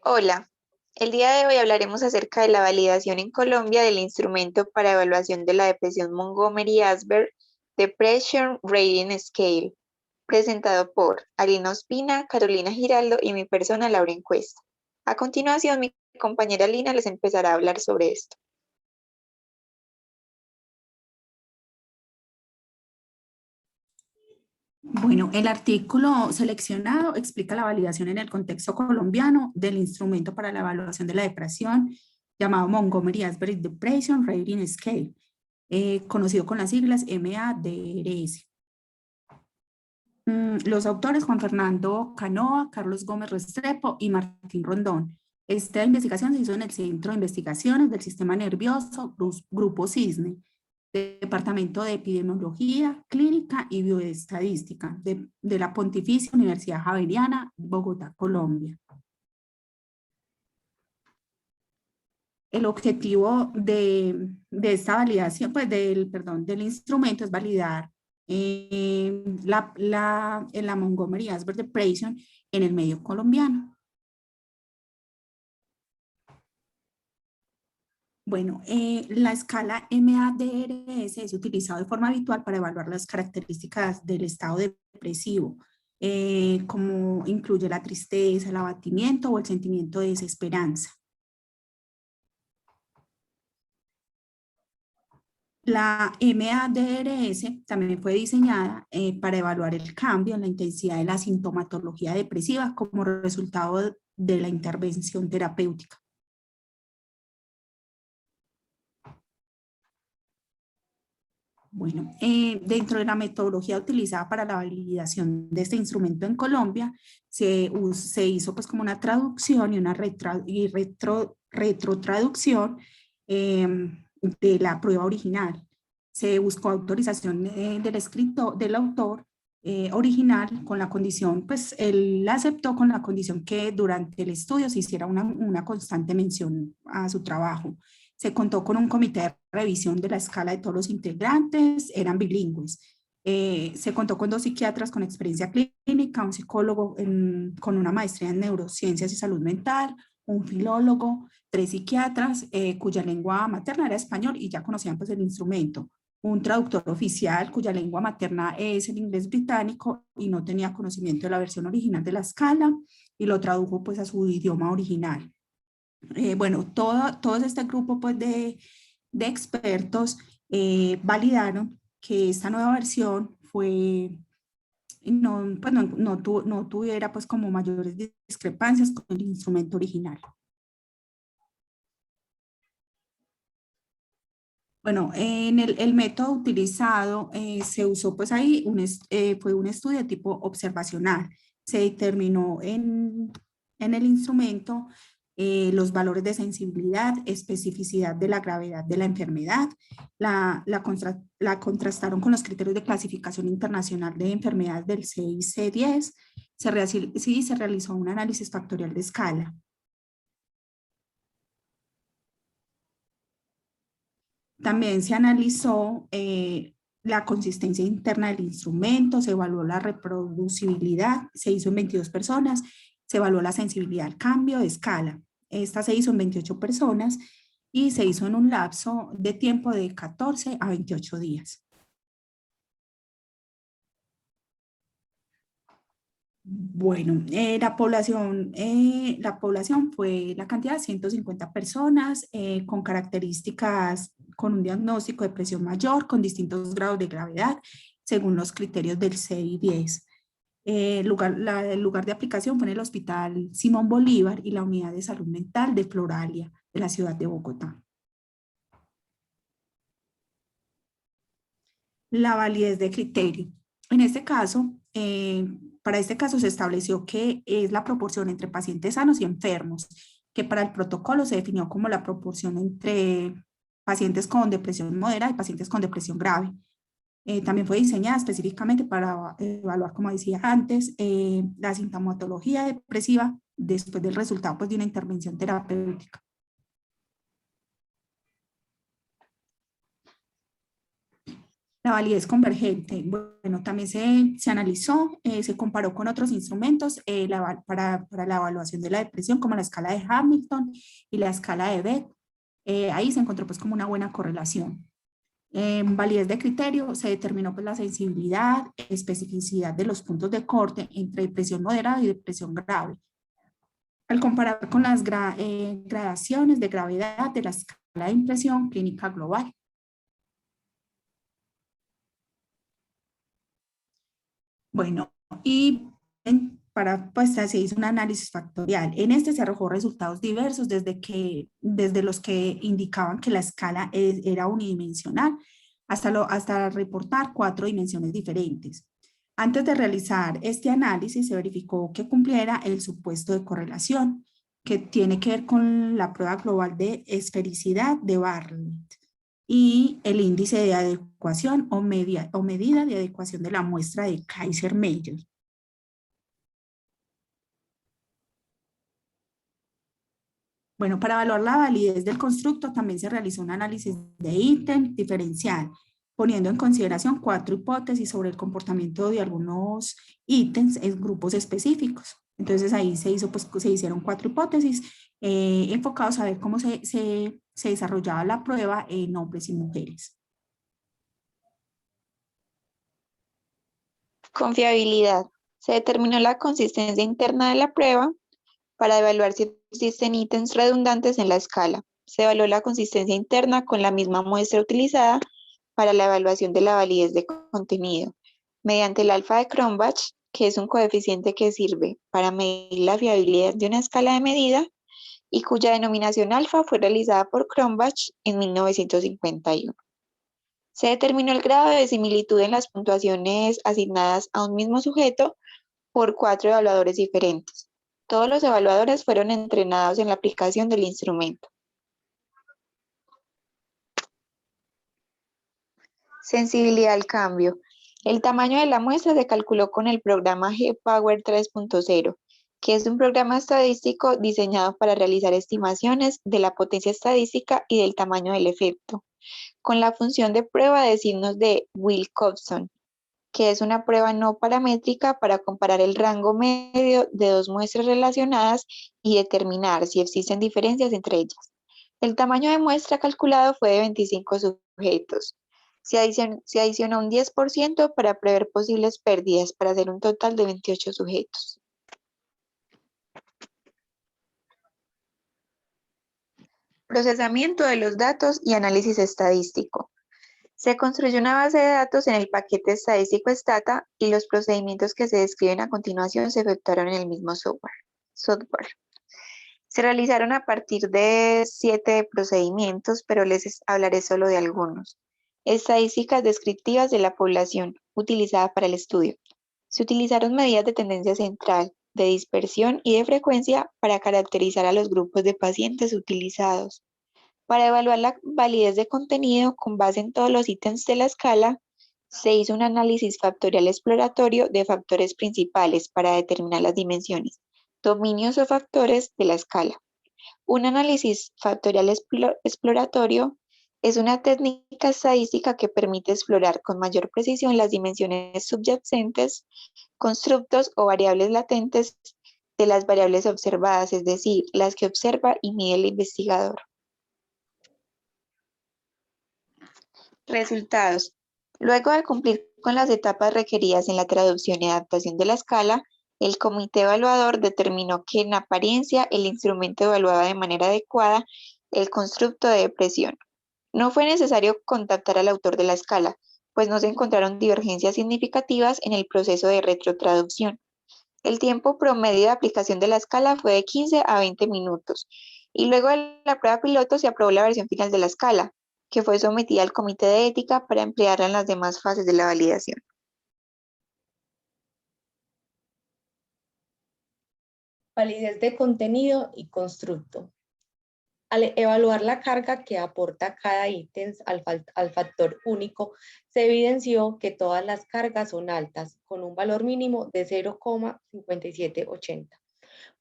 Hola, el día de hoy hablaremos acerca de la validación en Colombia del instrumento para evaluación de la depresión Montgomery-Åsberg Depression Rating Scale, presentado por Alina Ospina, Carolina Giraldo y mi persona Laura Encuesta. A continuación, mi compañera Lina les empezará a hablar sobre esto. Bueno, el artículo seleccionado explica la validación en el contexto colombiano del instrumento para la evaluación de la depresión llamado Montgomery-Åsberg Depression Rating Scale, conocido con las siglas MADRS. Los autores Juan Fernando Canoa, Carlos Gómez Restrepo y Martín Rondón. Esta investigación se hizo en el Centro de Investigaciones del Sistema Nervioso, Grupo CISNE, Departamento de Epidemiología, Clínica y Bioestadística de la Pontificia Universidad Javeriana, Bogotá, Colombia. El objetivo de esta validación, pues del instrumento es validar la Montgomery-Åsberg Depression en el medio colombiano. Bueno, la escala MADRS es utilizada de forma habitual para evaluar las características del estado depresivo, como incluye la tristeza, el abatimiento o el sentimiento de desesperanza. La MADRS también fue diseñada para evaluar el cambio en la intensidad de la sintomatología depresiva como resultado de la intervención terapéutica. Bueno, dentro de la metodología utilizada para la validación de este instrumento en Colombia, se hizo pues como una traducción y una retrotraducción de la prueba original. Se buscó autorización del autor original con la condición, pues él aceptó con la condición que durante el estudio se hiciera una constante mención a su trabajo. Se contó con un comité de revisión de la escala de todos los integrantes, eran bilingües. Se contó con 2 psiquiatras con experiencia clínica, un psicólogo con una maestría en neurociencias y salud mental, un filólogo, 3 psiquiatras cuya lengua materna era español y ya conocían pues el instrumento, un traductor oficial cuya lengua materna es el inglés británico y no tenía conocimiento de la versión original de la escala y lo tradujo pues a su idioma original. Bueno, todo este grupo pues, de expertos validaron que esta nueva versión no tuviera pues como mayores discrepancias con el instrumento original. Bueno, en el método utilizado se usó pues ahí, fue un estudio de tipo observacional. Se determinó en el instrumento los valores de sensibilidad, especificidad de la gravedad de la enfermedad, la contrastaron con los criterios de clasificación internacional de enfermedades del CIC-10, se realizó un análisis factorial de escala. También se analizó la consistencia interna del instrumento, se evaluó la reproducibilidad, se hizo en 22 personas, se evaluó la sensibilidad al cambio de escala. Esta se hizo en 28 personas y se hizo en un lapso de tiempo de 14 a 28 días. Bueno, la población fue la cantidad de 150 personas con características, con un diagnóstico de presión mayor, con distintos grados de gravedad, según los criterios del CI-10. El lugar de aplicación fue en el Hospital Simón Bolívar y la Unidad de Salud Mental de Floralia, de la ciudad de Bogotá. La validez de criterio. En este caso, para este caso se estableció que es la proporción entre pacientes sanos y enfermos, que para el protocolo se definió como la proporción entre pacientes con depresión moderada y pacientes con depresión grave. También fue diseñada específicamente para evaluar, como decía antes, la sintomatología depresiva después del resultado pues, de una intervención terapéutica. La validez convergente, bueno, también se analizó, se comparó con otros instrumentos para la evaluación de la depresión, como la escala de Hamilton y la escala de Beck. Ahí se encontró pues como una buena correlación. En validez de criterio se determinó pues la sensibilidad, especificidad de los puntos de corte entre depresión moderada y depresión grave. Al comparar con las gradaciones de gravedad de la escala de impresión clínica global. Bueno, y para, pues se hizo un análisis factorial. En este se arrojó resultados diversos desde los que indicaban que la escala era unidimensional hasta reportar 4 dimensiones diferentes. Antes de realizar este análisis se verificó que cumpliera el supuesto de correlación, que tiene que ver con la prueba global de esfericidad de Bartlett y el índice de adecuación o medida de adecuación de la muestra de Kaiser-Meyer. Bueno, para evaluar la validez del constructo también se realizó un análisis de ítem diferencial, poniendo en consideración 4 hipótesis sobre el comportamiento de algunos ítems en grupos específicos. Entonces ahí se hicieron 4 hipótesis enfocados a ver cómo se desarrollaba la prueba en hombres y mujeres. Confiabilidad. Se determinó la consistencia interna de la prueba para evaluar si existen ítems redundantes en la escala. Se evaluó la consistencia interna con la misma muestra utilizada para la evaluación de la validez de contenido, mediante el alfa de Cronbach, que es un coeficiente que sirve para medir la fiabilidad de una escala de medida y cuya denominación alfa fue realizada por Cronbach en 1951. Se determinó el grado de similitud en las puntuaciones asignadas a un mismo sujeto por 4 evaluadores diferentes. Todos los evaluadores fueron entrenados en la aplicación del instrumento. Sensibilidad al cambio. El tamaño de la muestra se calculó con el programa G-Power 3.0, que es un programa estadístico diseñado para realizar estimaciones de la potencia estadística y del tamaño del efecto, con la función de prueba de signos de Wilcoxon, que es una prueba no paramétrica para comparar el rango medio de 2 muestras relacionadas y determinar si existen diferencias entre ellas. El tamaño de muestra calculado fue de 25 sujetos. Se adicionó un 10% para prever posibles pérdidas, para hacer un total de 28 sujetos. Procesamiento de los datos y análisis estadístico. Se construyó una base de datos en el paquete estadístico Stata y los procedimientos que se describen a continuación se efectuaron en el mismo software. Se realizaron a partir de 7 procedimientos, pero les hablaré solo de algunos. Estadísticas descriptivas de la población utilizada para el estudio. Se utilizaron medidas de tendencia central, de dispersión y de frecuencia para caracterizar a los grupos de pacientes utilizados. Para evaluar la validez de contenido con base en todos los ítems de la escala, se hizo un análisis factorial exploratorio de factores principales para determinar las dimensiones, dominios o factores de la escala. Un análisis factorial exploratorio es una técnica estadística que permite explorar con mayor precisión las dimensiones subyacentes, constructos o variables latentes de las variables observadas, es decir, las que observa y mide el investigador. Resultados. Luego de cumplir con las etapas requeridas en la traducción y adaptación de la escala, el comité evaluador determinó que en apariencia el instrumento evaluaba de manera adecuada el constructo de depresión. No fue necesario contactar al autor de la escala, pues no se encontraron divergencias significativas en el proceso de retrotraducción. El tiempo promedio de aplicación de la escala fue de 15 a 20 minutos, y luego de la prueba piloto se aprobó la versión final de la escala, que fue sometida al comité de ética para emplearla en las demás fases de la validación. Validez de contenido y constructo. Al evaluar la carga que aporta cada ítem al factor único, se evidenció que todas las cargas son altas, con un valor mínimo de 0,5780.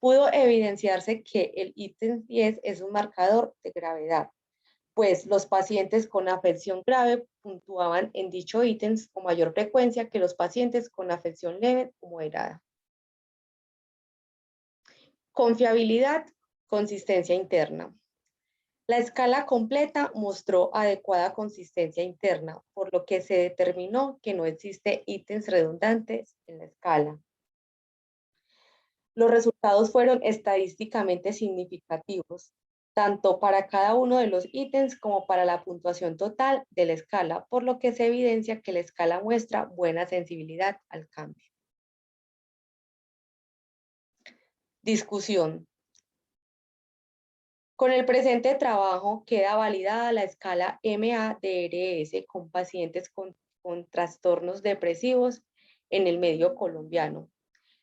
Pudo evidenciarse que el ítem 10 es un marcador de gravedad. pues los pacientes con afección grave puntuaban en dicho ítem con mayor frecuencia que los pacientes con afección leve o moderada. Confiabilidad, consistencia interna. La escala completa mostró adecuada consistencia interna, por lo que se determinó que no existe ítems redundantes en la escala. Los resultados fueron estadísticamente significativos, tanto para cada uno de los ítems como para la puntuación total de la escala, por lo que se evidencia que la escala muestra buena sensibilidad al cambio. Discusión. Con el presente trabajo queda validada la escala MADRS con pacientes con trastornos depresivos en el medio colombiano.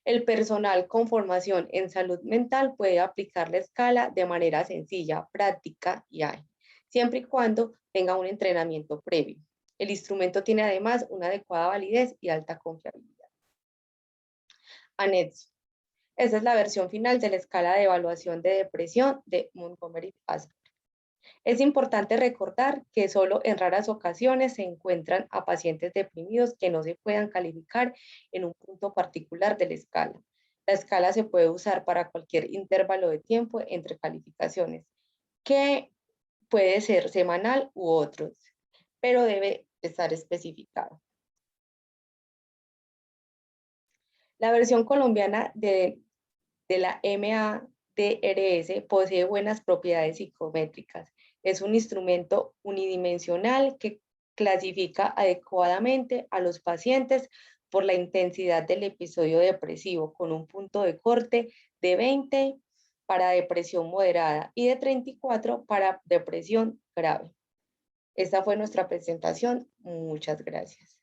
El personal con formación en salud mental puede aplicar la escala de manera sencilla, práctica y ágil, siempre y cuando tenga un entrenamiento previo. El instrumento tiene además una adecuada validez y alta confiabilidad. Anexo. Esta es la versión final de la escala de evaluación de depresión de Montgomery-Åsberg. Es importante recordar que solo en raras ocasiones se encuentran a pacientes deprimidos que no se puedan calificar en un punto particular de la escala. La escala se puede usar para cualquier intervalo de tiempo entre calificaciones, que puede ser semanal u otros, pero debe estar especificado. La versión colombiana de la MADRS posee buenas propiedades psicométricas. Es un instrumento unidimensional que clasifica adecuadamente a los pacientes por la intensidad del episodio depresivo, con un punto de corte de 20 para depresión moderada y de 34 para depresión grave. Esta fue nuestra presentación. Muchas gracias.